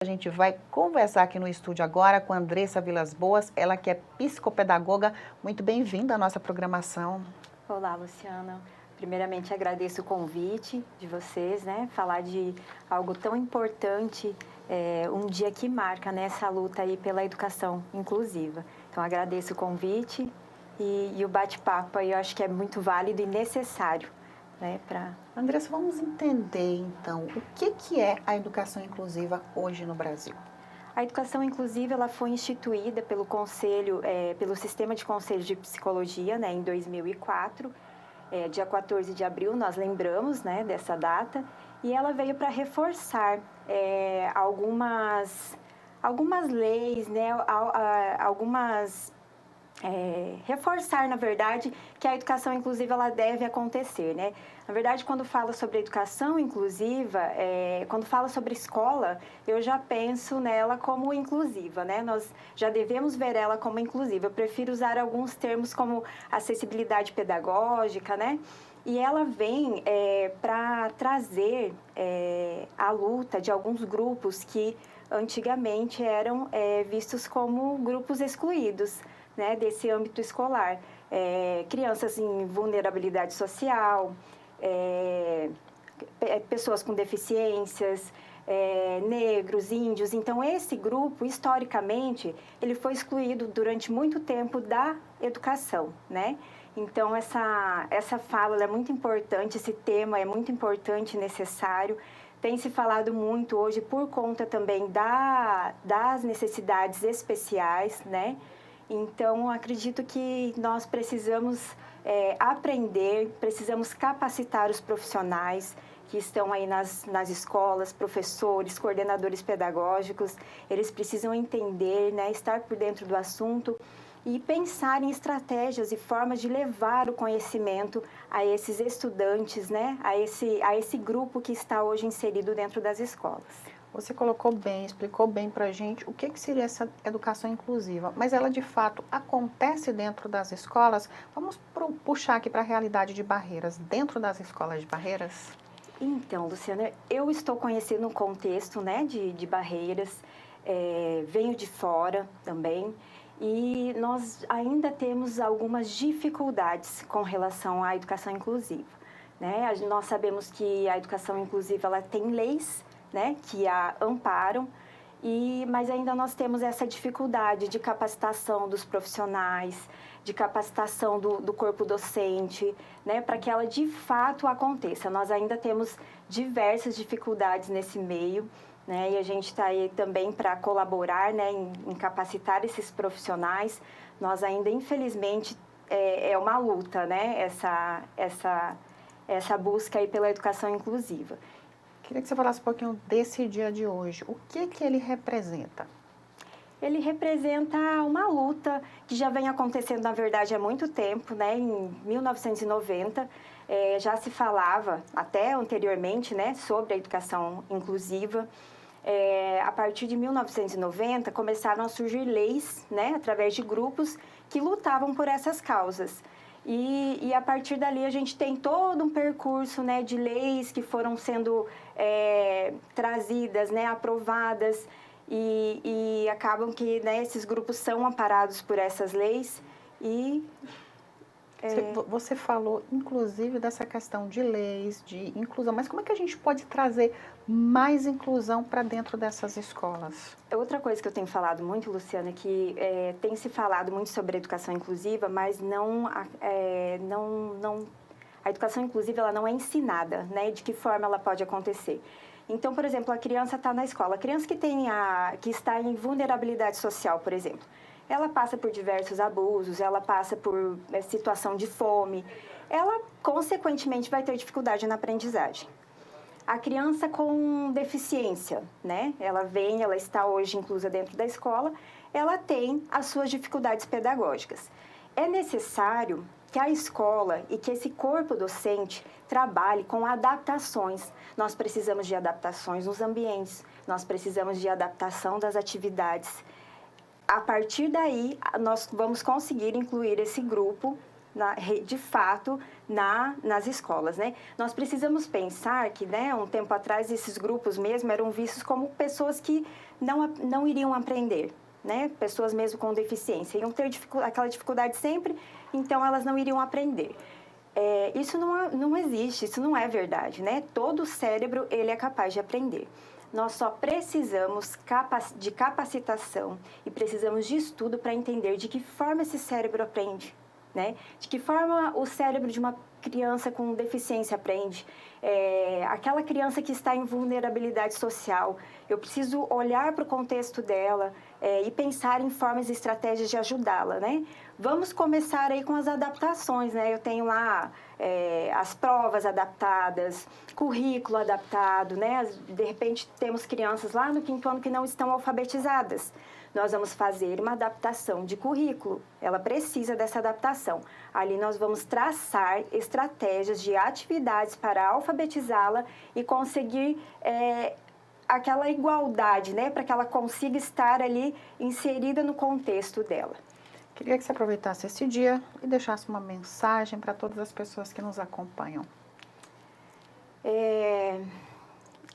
A gente vai conversar aqui no estúdio agora com a Andressa Vilas Boas, ela que é psicopedagoga. Muito bem-vinda à nossa programação. Olá, Luciana. Primeiramente, agradeço o convite de vocês, né? Falar de algo tão importante, um dia que marca, né, essa luta aí pela educação inclusiva. Então, agradeço o convite e o bate-papo aí eu acho que é muito válido e necessário, né? Andressa, vamos entender, então, o que é a educação inclusiva hoje no Brasil? A educação inclusiva ela foi instituída pelo Conselho, pelo Sistema de Conselhos de Psicologia, né, em 2004. Dia 14 de abril, nós lembramos, né, dessa data, e ela veio para reforçar algumas leis, né, reforçar, na verdade, que a educação inclusiva ela deve acontecer, né? Na verdade, quando fala sobre educação inclusiva, quando fala sobre escola, eu já penso nela como inclusiva, né? Nós já devemos ver ela como inclusiva. Eu prefiro usar alguns termos como acessibilidade pedagógica, né? E ela vem para trazer a luta de alguns grupos que antigamente eram vistos como grupos excluídos, né, desse âmbito escolar. Crianças em vulnerabilidade social, pessoas com deficiências, negros, índios. Então, esse grupo, historicamente, ele foi excluído durante muito tempo da educação, né? Então, essa fala é muito importante, esse tema é muito importante e necessário. Tem se falado muito hoje por conta também das necessidades especiais, né? Então, acredito que nós precisamos aprender, precisamos capacitar os profissionais que estão aí nas escolas, professores, coordenadores pedagógicos. Eles precisam entender, né, estar por dentro do assunto e pensar em estratégias e formas de levar o conhecimento a esses estudantes, né, a esse grupo que está hoje inserido dentro das escolas. Você colocou bem, explicou bem para a gente o que seria essa educação inclusiva, mas ela de fato acontece dentro das escolas? Vamos puxar aqui para a realidade de Barreiras, dentro das escolas de Barreiras? Então, Luciana, eu estou conhecendo um contexto, né, de Barreiras, venho de fora também, e nós ainda temos algumas dificuldades com relação à educação inclusiva, né? Nós sabemos que a educação inclusiva ela tem leis, né, que a amparam, mas ainda nós temos essa dificuldade de capacitação dos profissionais, de capacitação do corpo docente, né, para que ela de fato aconteça. Nós ainda temos diversas dificuldades nesse meio, né, e a gente está aí também para colaborar, né, em capacitar esses profissionais. Nós ainda, infelizmente, é uma luta, né, essa busca aí pela educação inclusiva. Queria que você falasse um pouquinho desse dia de hoje. O que ele representa? Ele representa uma luta que já vem acontecendo, na verdade, há muito tempo, né? Em 1990, já se falava, até anteriormente, né, sobre a educação inclusiva. A partir de 1990, começaram a surgir leis, né, através de grupos que lutavam por essas causas. E a partir dali a gente tem todo um percurso, né, de leis que foram sendo trazidas, né, aprovadas e acabam que, né, esses grupos são amparados por essas leis e... Você falou, inclusive, dessa questão de leis, de inclusão, mas como é que a gente pode trazer mais inclusão para dentro dessas escolas? Outra coisa que eu tenho falado muito, Luciana, é que tem se falado muito sobre a educação inclusiva, mas a educação inclusiva ela não é ensinada, né? De que forma ela pode acontecer. Então, por exemplo, a criança está na escola. A criança que está em vulnerabilidade social, por exemplo, ela passa por diversos abusos, ela passa por situação de fome, ela, consequentemente, vai ter dificuldade na aprendizagem. A criança com deficiência, né? Ela está hoje inclusa dentro da escola, ela tem as suas dificuldades pedagógicas. É necessário que a escola e que esse corpo docente trabalhe com adaptações. Nós precisamos de adaptações nos ambientes, nós precisamos de adaptação das atividades. A partir daí, nós vamos conseguir incluir esse grupo de fato, nas escolas, né? Nós precisamos pensar que, né, um tempo atrás, esses grupos mesmo eram vistos como pessoas que não iriam aprender, né? Pessoas mesmo com deficiência, iam ter aquela dificuldade sempre, então elas não iriam aprender. Isso não existe, isso não é verdade, né? Todo cérebro, ele é capaz de aprender. Nós só precisamos de capacitação e precisamos de estudo para entender de que forma esse cérebro aprende, né? De que forma o cérebro de uma criança com deficiência aprende. Aquela criança que está em vulnerabilidade social, eu preciso olhar para o contexto dela e pensar em formas e estratégias de ajudá-la, né? Vamos começar aí com as adaptações, né? Eu tenho lá as provas adaptadas, currículo adaptado, né? De repente temos crianças lá no 5º ano que não estão alfabetizadas. Nós vamos fazer uma adaptação de currículo, ela precisa dessa adaptação. Ali nós vamos traçar estratégias de atividades para alfabetizá-la e conseguir aquela igualdade, né? Para que ela consiga estar ali inserida no contexto dela. Queria que você aproveitasse esse dia e deixasse uma mensagem para todas as pessoas que nos acompanham.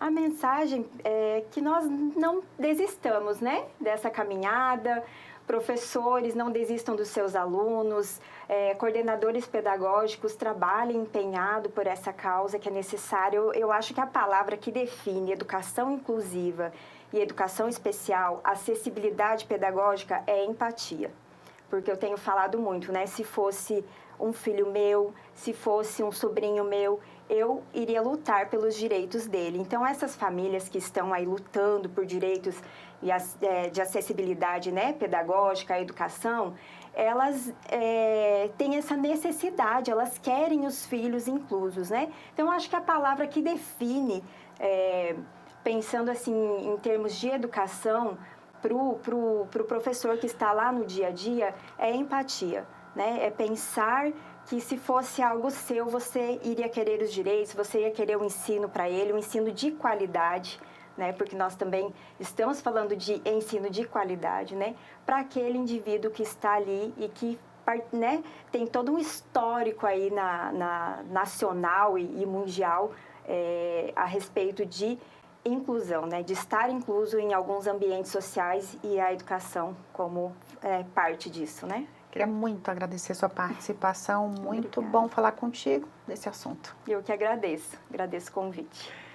A mensagem é que nós não desistamos, né, dessa caminhada. Professores, não desistam dos seus alunos. Coordenadores pedagógicos, trabalhem empenhado por essa causa que é necessário. Eu acho que a palavra que define educação inclusiva e educação especial, acessibilidade pedagógica, é empatia. Porque eu tenho falado muito, né? Se fosse um filho meu, se fosse um sobrinho meu, eu iria lutar pelos direitos dele. Então, essas famílias que estão aí lutando por direitos de acessibilidade, né, pedagógica, à educação, elas têm essa necessidade, elas querem os filhos inclusos, né? Então, acho que a palavra que define, pensando assim em termos de educação, pro professor que está lá no dia a dia, é empatia, né? É pensar que se fosse algo seu, você iria querer os direitos, você ia querer o ensino para ele, um ensino de qualidade, né? Porque nós também estamos falando de ensino de qualidade, né? Para aquele indivíduo que está ali e que, né, tem todo um histórico aí nacional e mundial a respeito de inclusão, né? De estar incluso em alguns ambientes sociais e a educação como parte disso, né? Queria muito agradecer sua participação, muito Obrigada. bom falar contigo desse assunto. Eu que agradeço o convite.